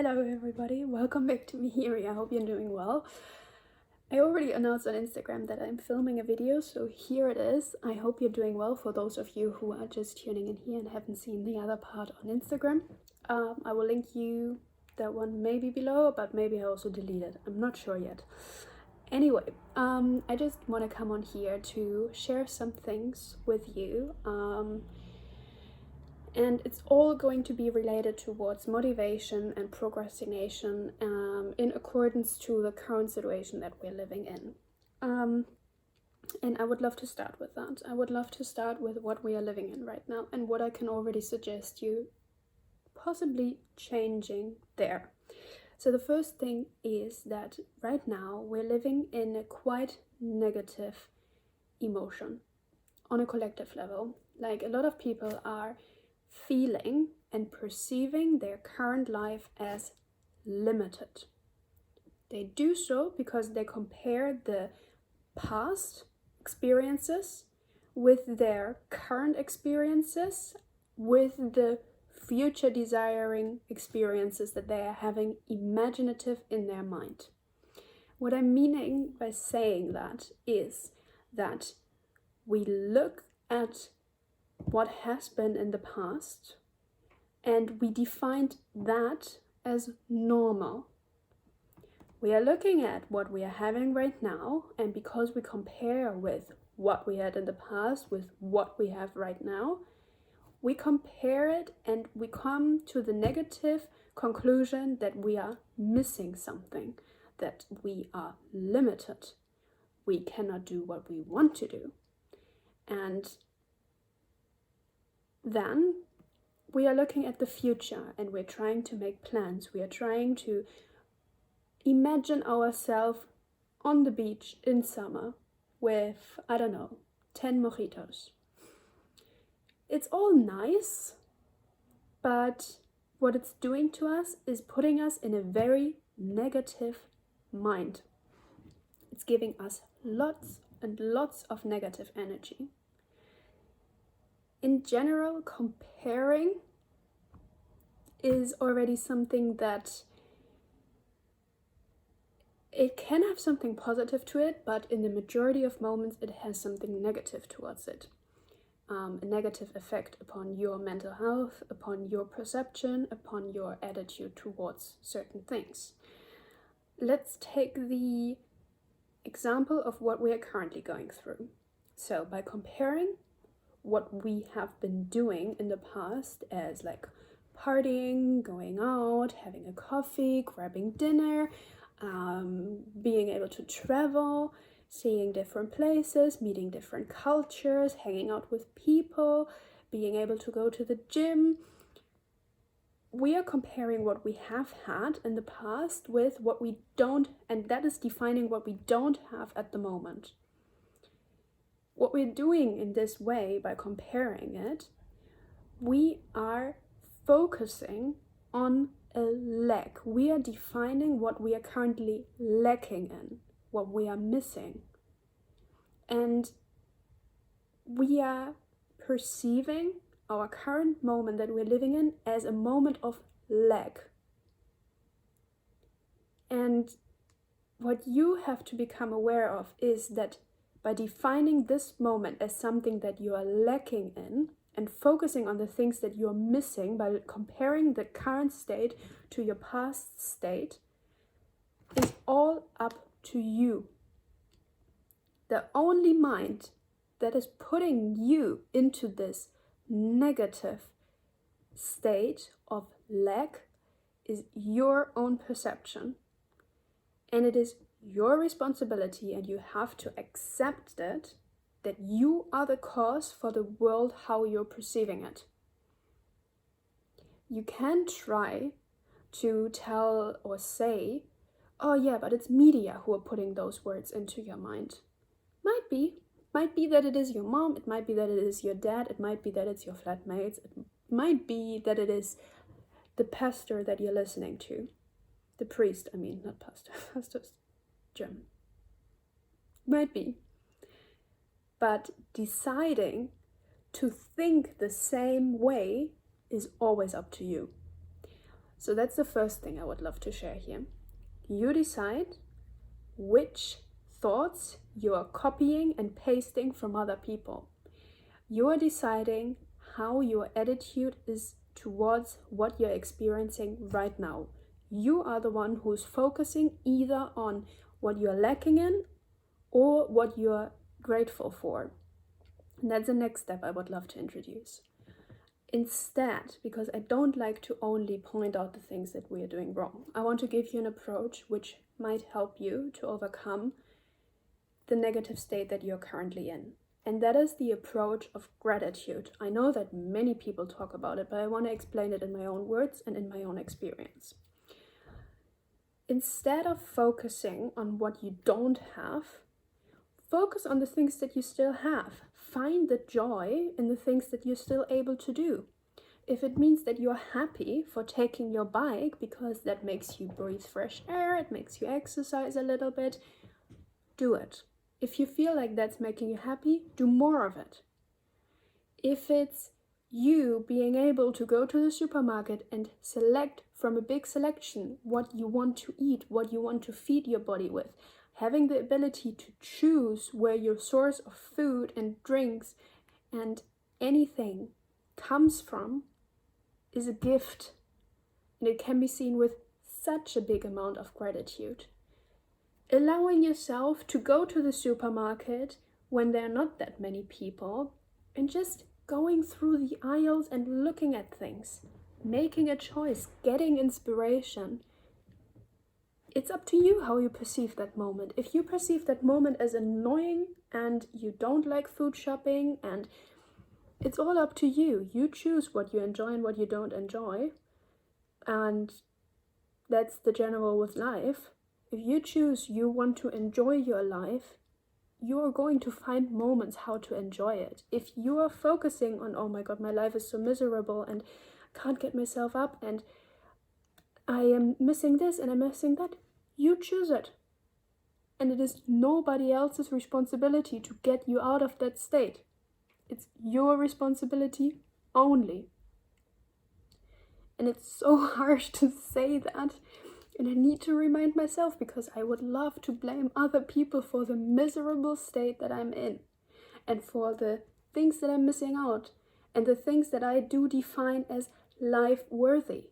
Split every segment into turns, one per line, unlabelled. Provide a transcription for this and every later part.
Hello everybody, welcome back to me here. I hope you're doing well. I already announced on Instagram that I'm filming a video, so here it is. I hope you're doing well. For those of you who are just tuning in here and haven't seen the other part on Instagram, I will link you that one maybe below, but maybe I also delete it. I'm not sure yet. Anyway, I just want to come on here to share some things with you. And it's all going to be related towards motivation and procrastination in accordance to the current situation that we're living in. And I would love to start with that. I would love to start with what we are living in right now and what I can already suggest you possibly changing there. So the first thing is that right now we're living in a quite negative emotion on a collective level. Like, a lot of people are feeling and perceiving their current life as limited. They do so because they compare the past experiences with their current experiences, with the future desiring experiences that they are having imaginative in their mind. What I'm meaning by saying that is that we look at what has been in the past and we defined that as normal. We are looking at what we are having right now, and because we compare with what we had in the past with what we have right now, we compare it and we come to the negative conclusion that we are missing something, that we are limited, we cannot do what we want to do. And then we are looking at the future and we're trying to make plans. We are trying to imagine ourselves on the beach in summer with, 10 mojitos. It's all nice, but what it's doing to us is putting us in a very negative mind. It's giving us lots and lots of negative energy. In general, comparing is already something that it can have something positive to it, but in the majority of moments it has something negative towards it. A negative effect upon your mental health, upon your perception, upon your attitude towards certain things. Let's take the example of what we are currently going through. So by comparing what we have been doing in the past as like partying, going out, having a coffee, grabbing dinner, being able to travel, seeing different places, meeting different cultures, hanging out with people, being able to go to the gym. We are comparing what we have had in the past with what we don't, and that is defining what we don't have at the moment. What we're doing in this way, by comparing it, we are focusing on a lack. We are defining what we are currently lacking in, what we are missing. And we are perceiving our current moment that we're living in as a moment of lack. And what you have to become aware of is that by defining this moment as something that you are lacking in and focusing on the things that you're missing, by comparing the current state to your past state, is all up to you. The only mind that is putting you into this negative state of lack is your own perception. And it is your responsibility, and you have to accept that you are the cause for the world, how you're perceiving it. You can try to tell or say, oh yeah, but it's media who are putting those words into your mind. Might be that it is your mom, it might be that it is your dad, it might be that it's your flatmates, it might be that it is the pastor that you're listening to. The priest, not pastor, pastor's German. Might be. But deciding to think the same way is always up to you. So that's the first thing I would love to share here. You decide which thoughts you are copying and pasting from other people. You are deciding how your attitude is towards what you're experiencing right now. You are the one who's focusing either on what you're lacking in or what you're grateful for. And that's the next step I would love to introduce. Instead, because I don't like to only point out the things that we are doing wrong, I want to give you an approach which might help you to overcome the negative state that you're currently in. And that is the approach of gratitude. I know that many people talk about it, but I want to explain it in my own words and in my own experience. Instead of focusing on what you don't have, focus on the things that you still have. Find the joy in the things that you're still able to do. If it means that you're happy for taking your bike because that makes you breathe fresh air, it makes you exercise a little bit, do it. If you feel like that's making you happy, do more of it. If it's you being able to go to the supermarket and select from a big selection what you want to eat, what you want to feed your body with, having the ability to choose where your source of food and drinks and anything comes from is a gift. And it can be seen with such a big amount of gratitude. Allowing yourself to go to the supermarket when there are not that many people and just going through the aisles and looking at things, making a choice, getting inspiration. It's up to you how you perceive that moment. If you perceive that moment as annoying and you don't like food shopping, and it's all up to you. You choose what you enjoy and what you don't enjoy. And that's the general with life. If you choose you want to enjoy your life, you are going to find moments how to enjoy it. If you are focusing on, oh my God, my life is so miserable and I can't get myself up and I am missing this and I'm missing that, you choose it. And it is nobody else's responsibility to get you out of that state. It's your responsibility only. And it's so harsh to say that. And I need to remind myself because I would love to blame other people for the miserable state that I'm in and for the things that I'm missing out and the things that I do define as life worthy.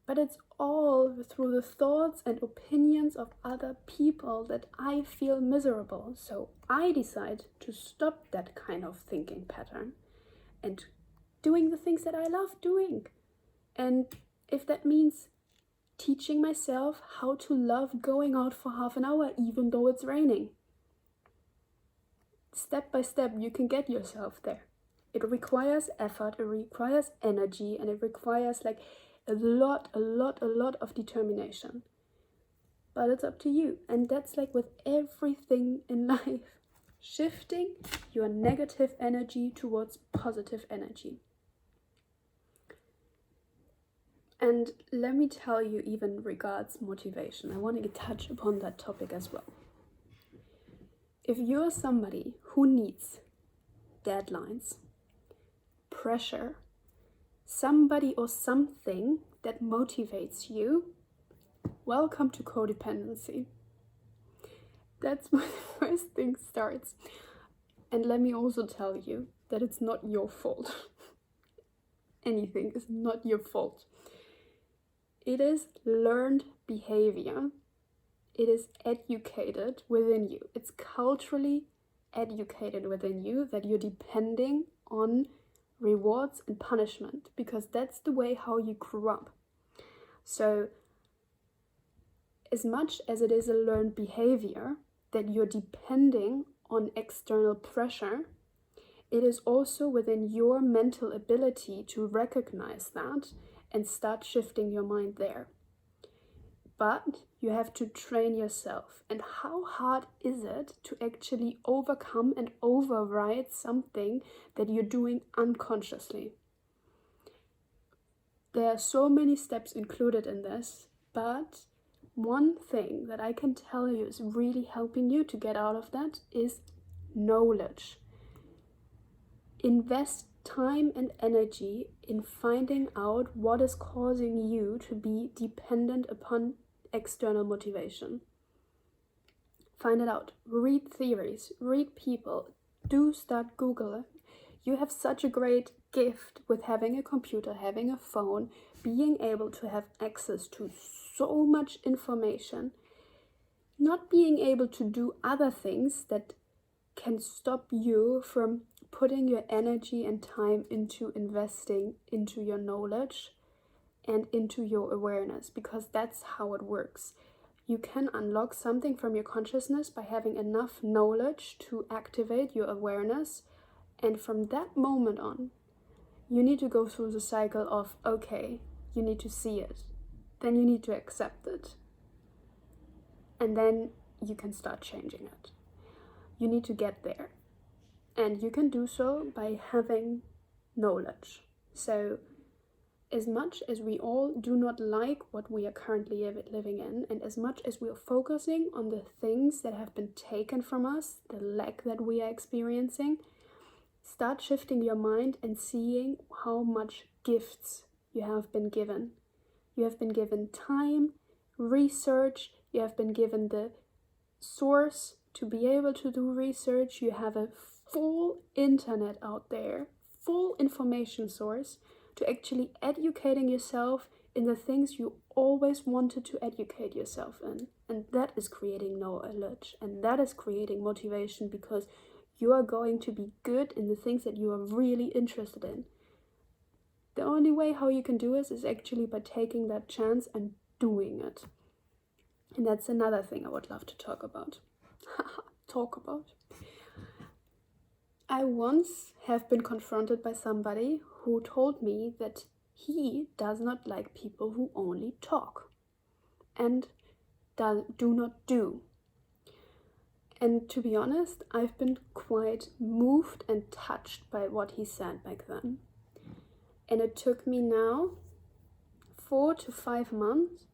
But it's all through the thoughts and opinions of other people that I feel miserable. So I decide to stop that kind of thinking pattern and doing the things that I love doing. And if that means teaching myself how to love going out for half an hour even though it's raining. Step by step, you can get yourself there. It requires effort, it requires energy, and it requires like a lot of determination. But it's up to you. And that's like with everything in life. Shifting your negative energy towards positive energy. And let me tell you, even regards motivation, I want to touch upon that topic as well. If you're somebody who needs deadlines, pressure, somebody or something that motivates you, welcome to codependency. That's where the first thing starts. And let me also tell you that it's not your fault. Anything is not your fault. It is learned behavior. It is educated within you. It's culturally educated within you that you're depending on rewards and punishment because that's the way how you grew up. So as much as it is a learned behavior that you're depending on external pressure, it is also within your mental ability to recognize that and start shifting your mind there. But you have to train yourself. And how hard is it to actually overcome and override something that you're doing unconsciously? There are so many steps included in this, but one thing that I can tell you is really helping you to get out of that is knowledge. Invest time and energy in finding out what is causing you to be dependent upon external motivation. Find it out. Read theories, read people, do start Googling. You have such a great gift with having a computer, having a phone, being able to have access to so much information, not being able to do other things that can stop you from putting your energy and time into investing into your knowledge and into your awareness, because that's how it works. You can unlock something from your consciousness by having enough knowledge to activate your awareness. And from that moment on, you need to go through the cycle of, okay, you need to see it. Then you need to accept it. And then you can start changing it. You need to get there. And you can do so by having knowledge. So as much as we all do not like what we are currently living in, and as much as we are focusing on the things that have been taken from us, the lack that we are experiencing, start shifting your mind and seeing how much gifts you have been given. You have been given time, research, you have been given the source to be able to do research, you have a full internet out there, full information source to actually educating yourself in the things you always wanted to educate yourself in. And that is creating knowledge, and that is creating motivation, because you are going to be good in the things that you are really interested in. The only way how you can do this is actually by taking that chance and doing it. And that's another thing I would love to talk about. I once have been confronted by somebody who told me that he does not like people who only talk and do not do. And to be honest, I've been quite moved and touched by what he said back then. And it took me now 4 to 5 months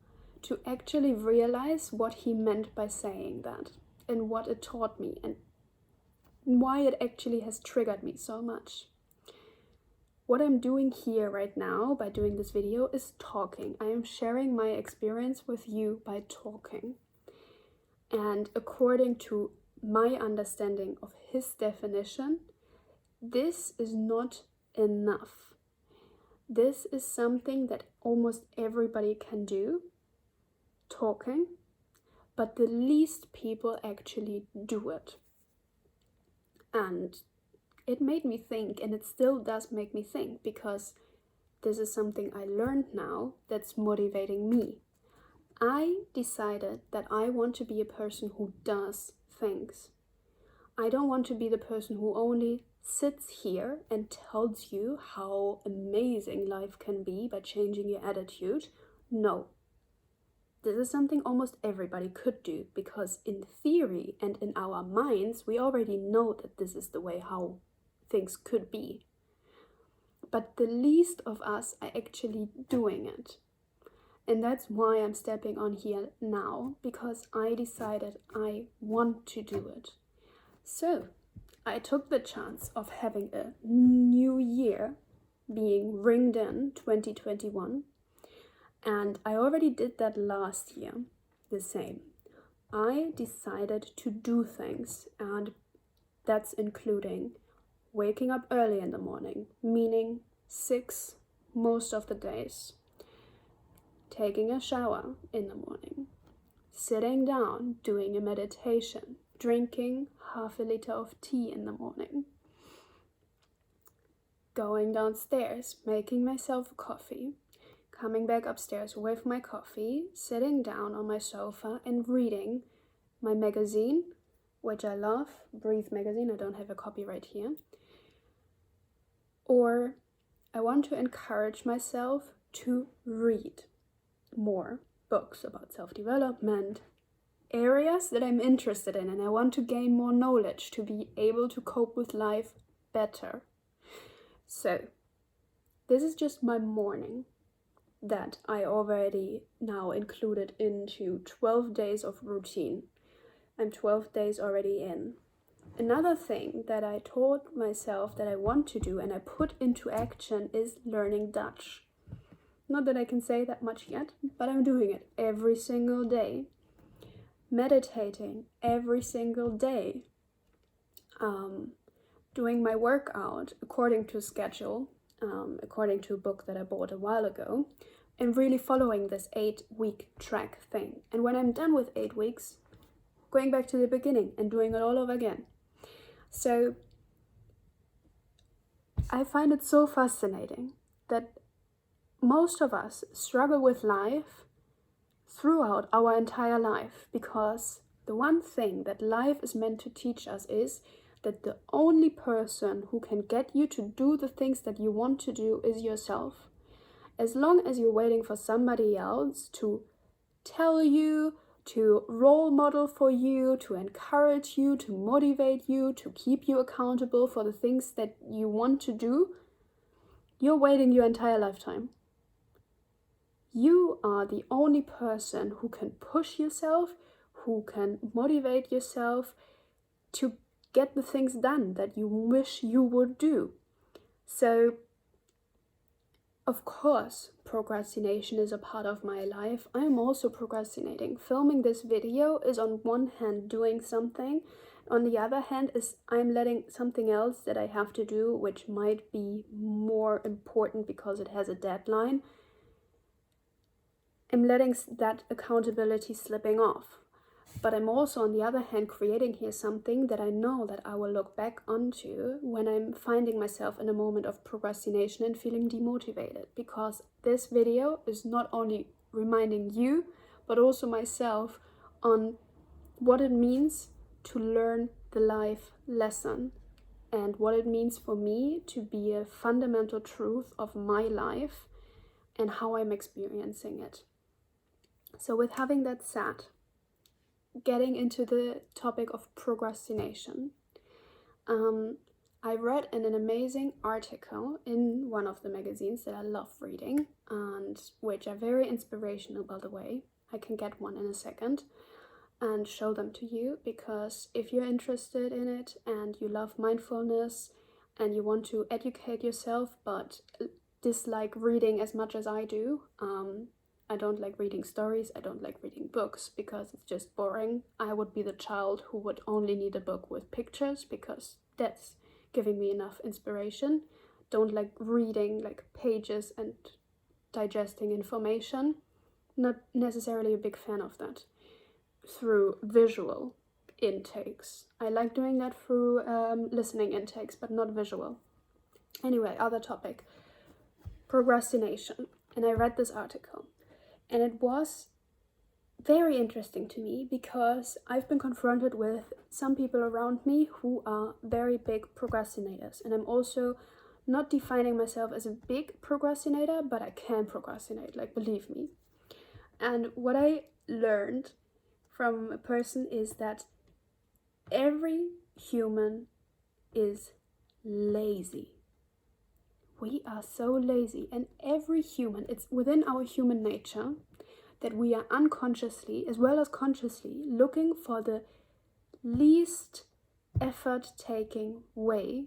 to actually realize what he meant by saying that, and what it taught me, and why it actually has triggered me so much. What I'm doing here right now by doing this video is talking. I am sharing my experience with you by talking. And according to my understanding of his definition, this is not enough. This is something that almost everybody can do, talking, but the least people actually do it. And it made me think, and it still does make me think, because this is something I learned now that's motivating me. I decided that I want to be a person who does things. I don't want to be the person who only sits here and tells you how amazing life can be by changing your attitude. No. This is something almost everybody could do, because in theory and in our minds, we already know that this is the way how things could be. But the least of us are actually doing it. And that's why I'm stepping on here now, because I decided I want to do it. So I took the chance of having a new year being ringed in 2021. And I already did that last year, the same. I decided to do things, and that's including waking up early in the morning, meaning 6 most of the days, taking a shower in the morning, sitting down, doing a meditation, drinking half a liter of tea in the morning, going downstairs, making myself a coffee, coming back upstairs with my coffee, sitting down on my sofa and reading my magazine, which I love, Breathe magazine. I don't have a copyright here. Or I want to encourage myself to read more books about self-development, areas that I'm interested in, and I want to gain more knowledge to be able to cope with life better. So this is just my morning that I already now included into 12 days of routine. I'm 12 days already in. Another thing that I taught myself that I want to do and I put into action is learning Dutch. Not that I can say that much yet, but I'm doing it every single day. Meditating every single day. Doing my workout according to schedule, according to a book that I bought a while ago, and really following this 8-week track thing. And when I'm done with 8 weeks, going back to the beginning and doing it all over again. So I find it so fascinating that most of us struggle with life throughout our entire life, because the one thing that life is meant to teach us is that the only person who can get you to do the things that you want to do is yourself. As long as you're waiting for somebody else to tell you, to role model for you, to encourage you, to motivate you, to keep you accountable for the things that you want to do, you're waiting your entire lifetime. You are the only person who can push yourself, who can motivate yourself to get the things done that you wish you would do. So, of course, procrastination is a part of my life. I am also procrastinating. Filming this video is on one hand doing something, on the other hand is I'm letting something else that I have to do, which might be more important because it has a deadline, I'm letting that accountability slipping off. But I'm also, on the other hand, creating here something that I know that I will look back onto when I'm finding myself in a moment of procrastination and feeling demotivated. Because this video is not only reminding you, but also myself on what it means to learn the life lesson and what it means for me to be a fundamental truth of my life and how I'm experiencing it. So with having that said, getting into the topic of procrastination, I read in an amazing article in one of the magazines that I love reading, and which are very inspirational, by the way. I can get one in a second and show them to you, because if you're interested in it and you love mindfulness and you want to educate yourself but dislike reading as much as I do, I don't like reading stories, I don't like reading books because it's just boring. I would be the child who would only need a book with pictures because that's giving me enough inspiration. Don't like reading like pages and digesting information. Not necessarily a big fan of that. Through visual intakes. I like doing that through listening intakes, but not visual. Anyway, other topic. Procrastination. And I read this article. And it was very interesting to me because I've been confronted with some people around me who are very big procrastinators. And I'm also not defining myself as a big procrastinator, but I can procrastinate, like, believe me. And what I learned from a person is that every human is lazy. We are so lazy, and every human, it's within our human nature that we are unconsciously as well as consciously looking for the least effort-taking way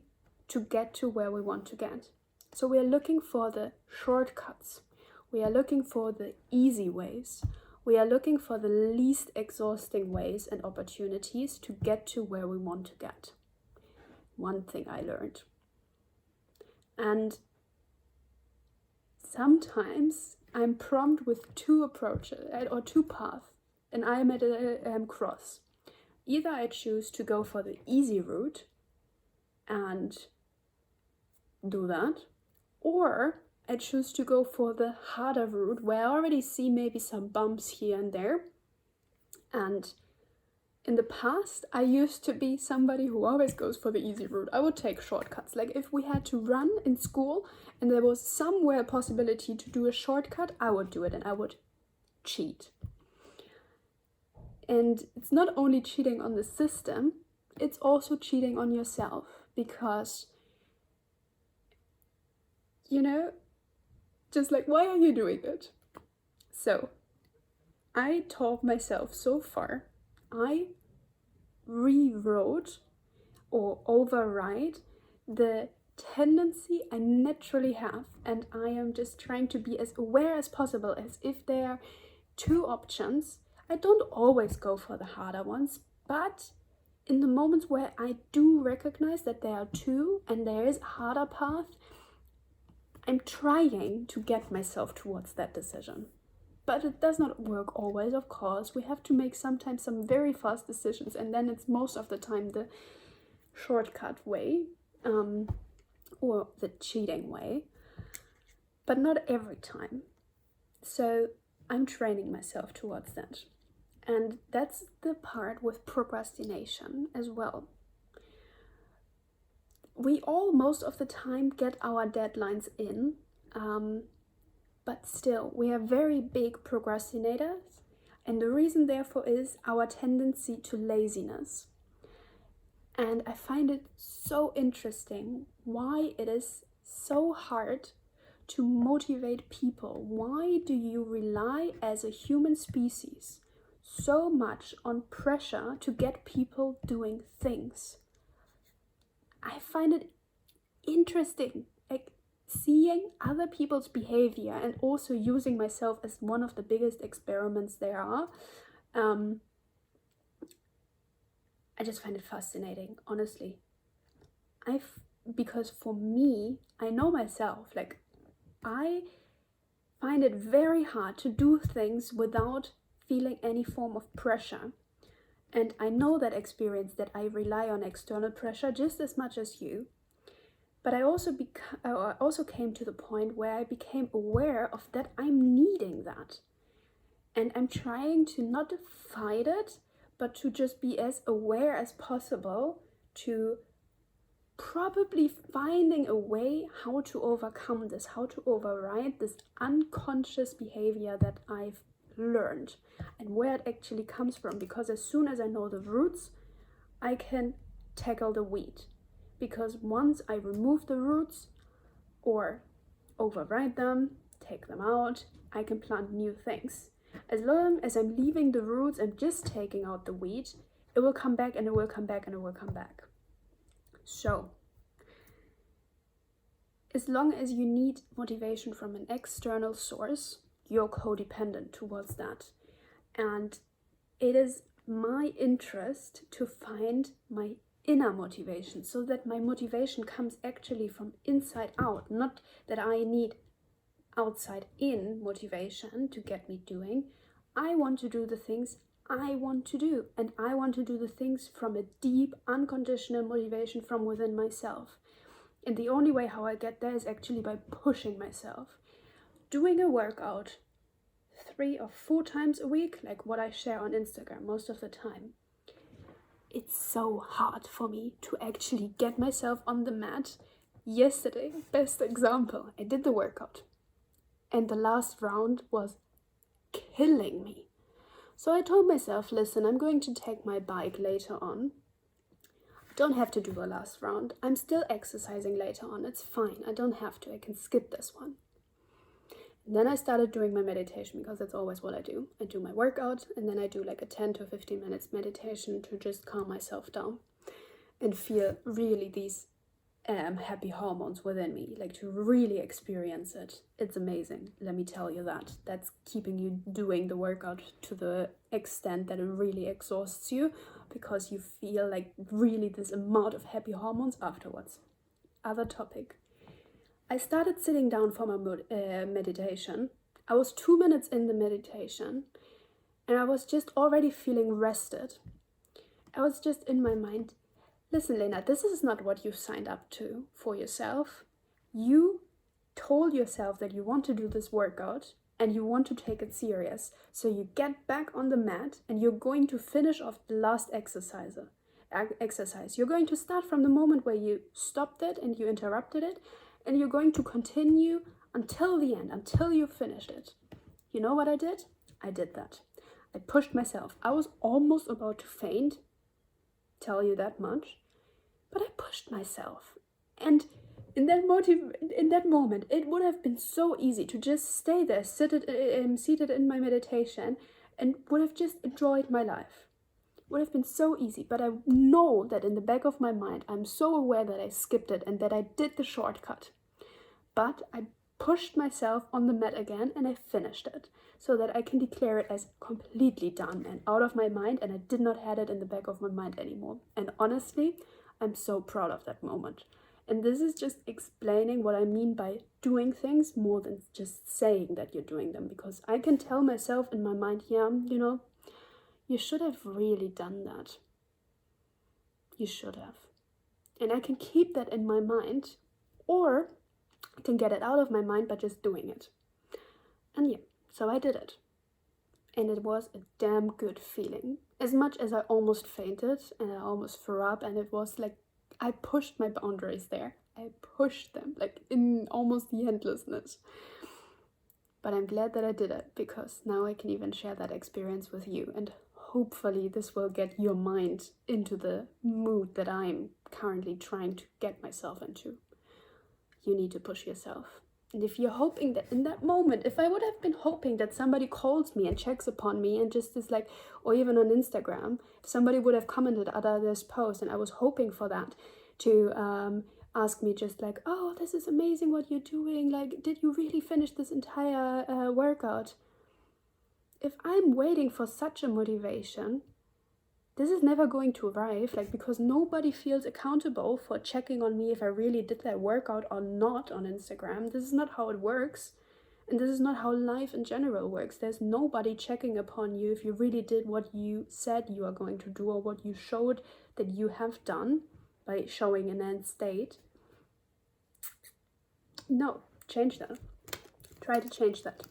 to get to where we want to get. So we are looking for the shortcuts. We are looking for the easy ways. We are looking for the least exhausting ways and opportunities to get to where we want to get. One thing I learned. And sometimes I'm prompt with two approaches or two paths, and I'm at a cross. Either I choose to go for the easy route and do that, or I choose to go for the harder route where I already see maybe some bumps here and there. And in the past, I used to be somebody who always goes for the easy route. I would take shortcuts. Like if we had to run in school and there was somewhere a possibility to do a shortcut, I would do it and I would cheat. And it's not only cheating on the system, it's also cheating on yourself, because, you know, just like, why are you doing it? So I taught myself so far, I rewrote, or override the tendency I naturally have, and I am just trying to be as aware as possible, as if there are two options. I don't always go for the harder ones, but in the moments where I do recognize that there are two and there is a harder path, I'm trying to get myself towards that decision. But it does not work always, of course. We have to make sometimes some very fast decisions, and then it's most of the time the shortcut way, or the cheating way, but not every time. So I'm training myself towards that. And that's the part with procrastination as well. We all most of the time get our deadlines in, but still we are very big procrastinators, and the reason therefore is our tendency to laziness. And I find it so interesting why it is so hard to motivate people. Why do you rely as a human species so much on pressure to get people doing things? I find it interesting, like seeing other people's behavior and also using myself as one of the biggest experiments there are. I just find it fascinating, honestly. Because for me, I know myself, like I find it very hard to do things without feeling any form of pressure. And I know that experience, that I rely on external pressure just as much as you. But I also came to the point where I became aware of that I'm needing that. And I'm trying to not fight it, but to just be as aware as possible, to probably finding a way how to overcome this, how to override this unconscious behavior that I've learned and where it actually comes from. Because as soon as I know the roots, I can tackle the weed. Because once I remove the roots or override them, take them out, I can plant new things. As long as I'm leaving the roots and just taking out the weed, it will come back and it will come back and it will come back. So, as long as you need motivation from an external source, you're codependent towards that. And it is my interest to find my inner motivation, so that my motivation comes actually from inside out, not that I need outside in motivation to get me doing. I want to do the things I want to do, and I want to do the things from a deep, unconditional motivation from within myself. And the only way how I get there is actually by pushing myself. Doing a workout 3 or 4 times a week, like what I share on Instagram most of the time. It's so hard for me to actually get myself on the mat. Yesterday, best example, I did the workout. And the last round was killing me. So I told myself, listen, I'm going to take my bike later on. I don't have to do a last round. I'm still exercising later on. It's fine. I don't have to. I can skip this one. And then I started doing my meditation, because that's always what I do. I do my workout and then I do like a 10 to 15 minutes meditation to just calm myself down and feel really these happy hormones within me, like to really experience it. It's amazing, let me tell you that. That's keeping you doing the workout to the extent that it really exhausts you, because you feel like really this amount of happy hormones afterwards. Other topic. I started sitting down for my meditation. I was 2 minutes in the meditation and I was just already feeling rested. I was just in my mind, listen, Lena, this is not what you signed up to for yourself. You told yourself that you want to do this workout and you want to take it serious. So you get back on the mat and you're going to finish off the last exercise. You're going to start from the moment where you stopped it and you interrupted it, and you're going to continue until the end, until you finished it. You know what I did? I did that. I pushed myself. I was almost about to faint, tell you that much, but I pushed myself. And in that moment, it would have been so easy to just stay there, seated in my meditation, and would have just enjoyed my life. Would have been so easy, but I know that in the back of my mind, I'm so aware that I skipped it and that I did the shortcut. But I pushed myself on the mat again and I finished it so that I can declare it as completely done and out of my mind, and I did not have it in the back of my mind anymore. And honestly, I'm so proud of that moment. And this is just explaining what I mean by doing things more than just saying that you're doing them, because I can tell myself in my mind, yeah, you know, you should have really done that. You should have. And I can keep that in my mind, or I can get it out of my mind by just doing it. And yeah, so I did it. And it was a damn good feeling. As much as I almost fainted and I almost threw up, and it was like, I pushed my boundaries there. I pushed them like in almost the endlessness. But I'm glad that I did it, because now I can even share that experience with you, and hopefully this will get your mind into the mood that I'm currently trying to get myself into. You need to push yourself. And if you're hoping that in that moment, if I would have been hoping that somebody calls me and checks upon me and just is like, or even on Instagram, if somebody would have commented under this post and I was hoping for that to ask me just like, oh, this is amazing what you're doing. Like, did you really finish this entire workout? If I'm waiting for such a motivation, this is never going to arrive, like, because nobody feels accountable for checking on me if I really did that workout or not on Instagram. This is not how it works. And this is not how life in general works. There's nobody checking upon you if you really did what you said you are going to do, or what you showed that you have done by showing an end state. No, change that. Try to change that.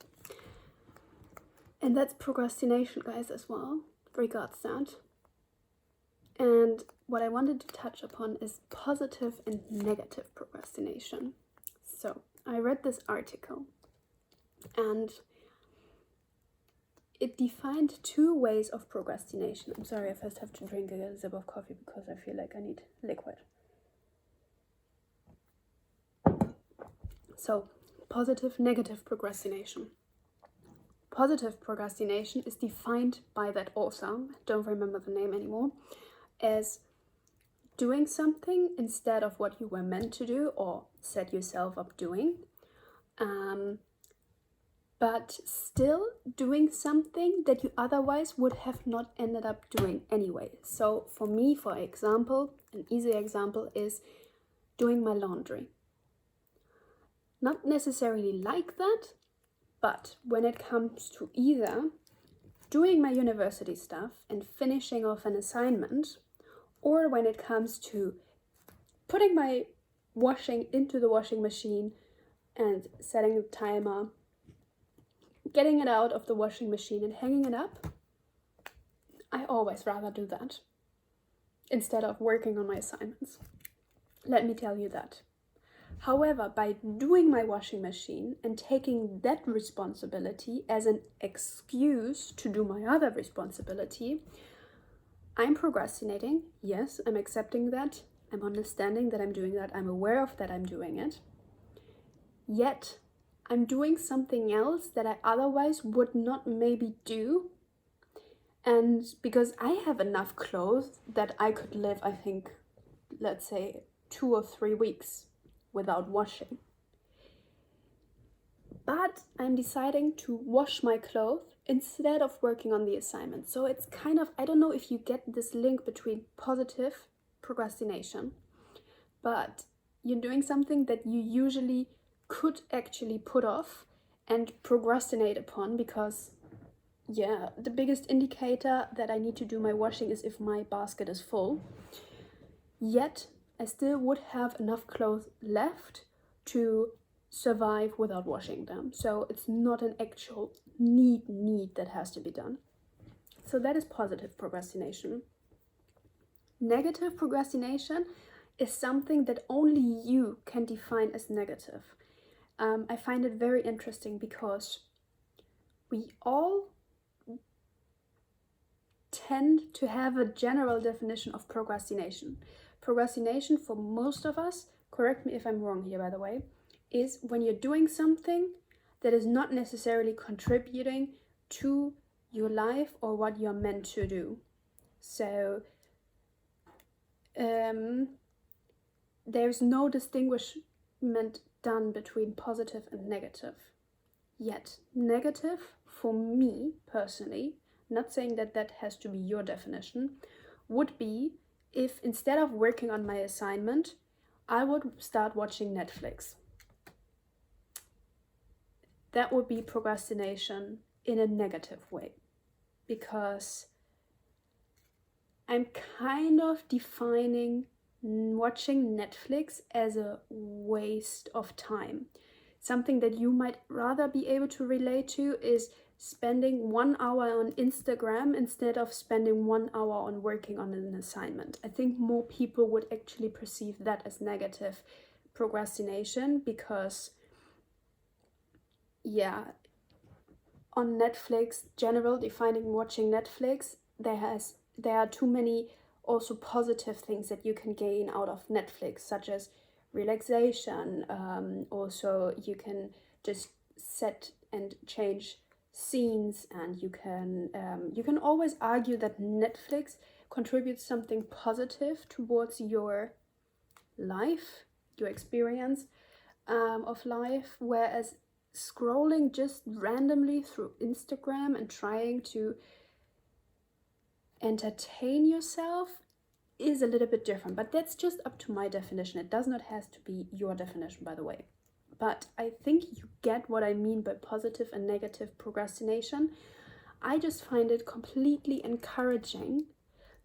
And that's procrastination, guys, as well. Regards that. And what I wanted to touch upon is positive and negative procrastination. So I read this article, and it defined 2 ways of procrastination. I'm sorry, I first have to drink a sip of coffee because I feel like I need liquid. So, positive, negative procrastination. Positive procrastination is defined by that author, I don't remember the name anymore, as doing something instead of what you were meant to do or set yourself up doing, but still doing something that you otherwise would have not ended up doing anyway. So for me, for example, an easy example is doing my laundry. Not necessarily like that, but when it comes to either doing my university stuff and finishing off an assignment, or when it comes to putting my washing into the washing machine and setting a timer, getting it out of the washing machine and hanging it up, I always rather do that instead of working on my assignments. Let me tell you that. However, by doing my washing machine and taking that responsibility as an excuse to do my other responsibility, I'm procrastinating. Yes, I'm accepting that. I'm understanding that I'm doing that. I'm aware of that I'm doing it. Yet, I'm doing something else that I otherwise would not maybe do. And because I have enough clothes that I could live, I think, let's say 2 or 3 weeks without washing. But I'm deciding to wash my clothes instead of working on the assignment. So it's kind of, I don't know if you get this link between positive procrastination, but you're doing something that you usually could actually put off and procrastinate upon, because yeah, the biggest indicator that I need to do my washing is if my basket is full. Yet I still would have enough clothes left to survive without washing them. So it's not an actual need that has to be done. So that is positive procrastination. Negative procrastination is something that only you can define as negative. I find it very interesting because we all tend to have a general definition of procrastination. Procrastination, for most of us, correct me if I'm wrong here by the way, is when you're doing something that is not necessarily contributing to your life or what you're meant to do. So there's no distinguishment done between positive and negative. Yet negative, for me personally, not saying that that has to be your definition, would be if instead of working on my assignment, I would start watching Netflix. That would be procrastination in a negative way, because I'm kind of defining watching Netflix as a waste of time. Something that you might rather be able to relate to is spending 1 hour on Instagram instead of spending 1 hour on working on an assignment. I think more people would actually perceive that as negative procrastination, because yeah, on Netflix, general defining watching Netflix, there are too many also positive things that you can gain out of Netflix, such as relaxation. Also, you can just set and change scenes, and you can always argue that Netflix contributes something positive towards your life, your experience of life, whereas scrolling just randomly through Instagram and trying to entertain yourself is a little bit different. But that's just up to my definition. It does not have to be your definition, by the way. But I think you get what I mean by positive and negative procrastination. I just find it completely encouraging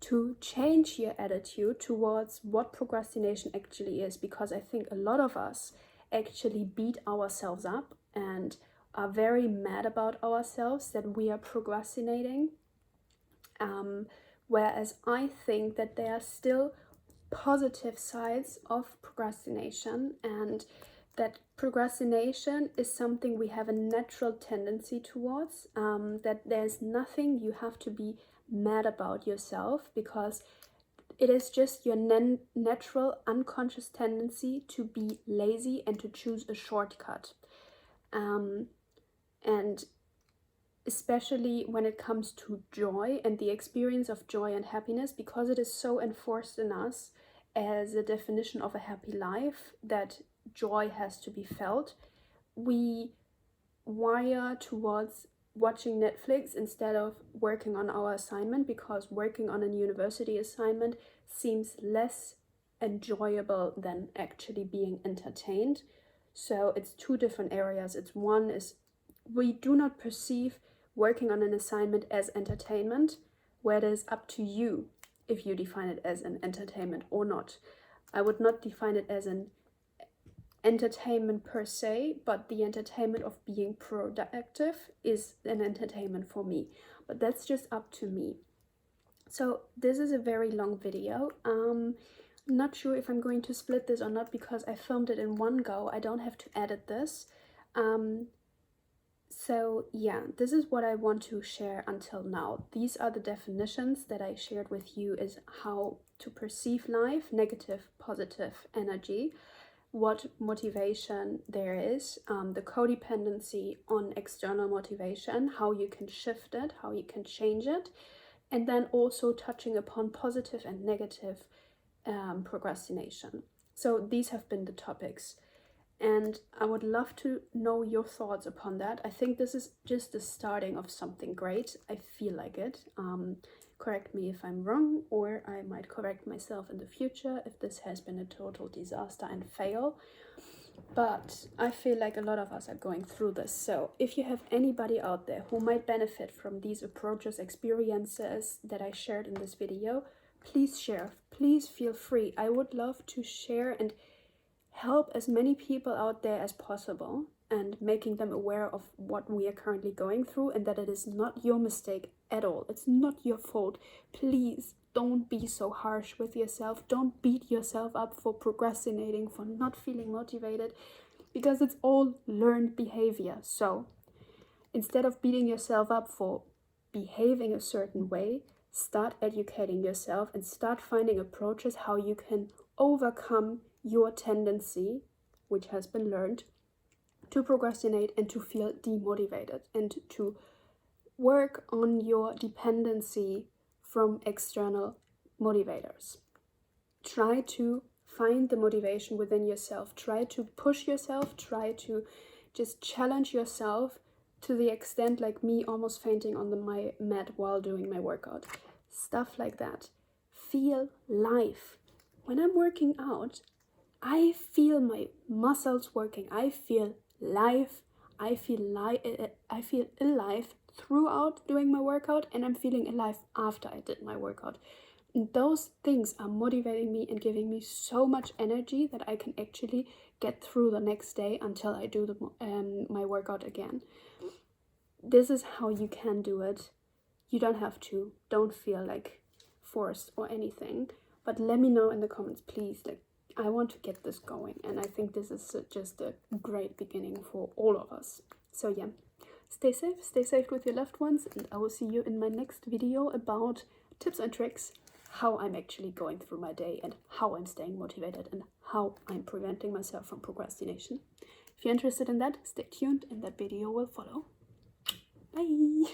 to change your attitude towards what procrastination actually is, because I think a lot of us actually beat ourselves up and are very mad about ourselves that we are procrastinating. Whereas I think that there are still positive sides of procrastination, and that procrastination is something we have a natural tendency towards, that there's nothing you have to be mad about yourself, because it is just your natural unconscious tendency to be lazy and to choose a shortcut. And especially when it comes to joy and the experience of joy and happiness, because it is so enforced in us as a definition of a happy life that joy has to be felt, we wire towards watching Netflix instead of working on our assignment, because working on a university assignment seems less enjoyable than actually being entertained. So it's two different areas. It's one is we do not perceive working on an assignment as entertainment, where it is up to you if you define it as an entertainment or not. I would not define it as an entertainment per se, but the entertainment of being productive is an entertainment for me. But that's just up to me. So this is a very long video. I'm not sure if I'm going to split this or not, because I filmed it in one go. I don't have to edit this. So yeah, this is what I want to share until now. These are the definitions that I shared with you, is how to perceive life: negative, positive energy, what motivation there is, the codependency on external motivation, how you can shift it, how you can change it, and then also touching upon positive and negative procrastination. So these have been the topics, and I would love to know your thoughts upon that. I think this is just the starting of something great. I feel like it. Correct me if I'm wrong, or I might correct myself in the future if this has been a total disaster and fail. But I feel like a lot of us are going through this. So if you have anybody out there who might benefit from these approaches, experiences that I shared in this video, please share. Please feel free. I would love to share and help as many people out there as possible, and making them aware of what we are currently going through, and that it is not your mistake at all. It's not your fault. Please don't be so harsh with yourself. Don't beat yourself up for procrastinating, for not feeling motivated, because it's all learned behavior. So instead of beating yourself up for behaving a certain way, start educating yourself and start finding approaches how you can overcome your tendency, which has been learned, to procrastinate and to feel demotivated, and to work on your dependency from external motivators. Try to find the motivation within yourself. Try to push yourself. Try to just challenge yourself to the extent like me almost fainting on my mat while doing my workout. Stuff like that. Feel life. When I'm working out, I feel my muscles working. I feel life. I feel alive throughout doing my workout, and I'm feeling alive after I did my workout. And those things are motivating me and giving me so much energy that I can actually get through the next day until I do my workout again. This is how you can do it. You don't have to. Don't feel like forced or anything. But let me know in the comments, please. Like, I want to get this going, and I think this is just a great beginning for all of us. So yeah, stay safe with your loved ones, and I will see you in my next video about tips and tricks, how I'm actually going through my day and how I'm staying motivated and how I'm preventing myself from procrastination. If you're interested in that, stay tuned and that video will follow. Bye!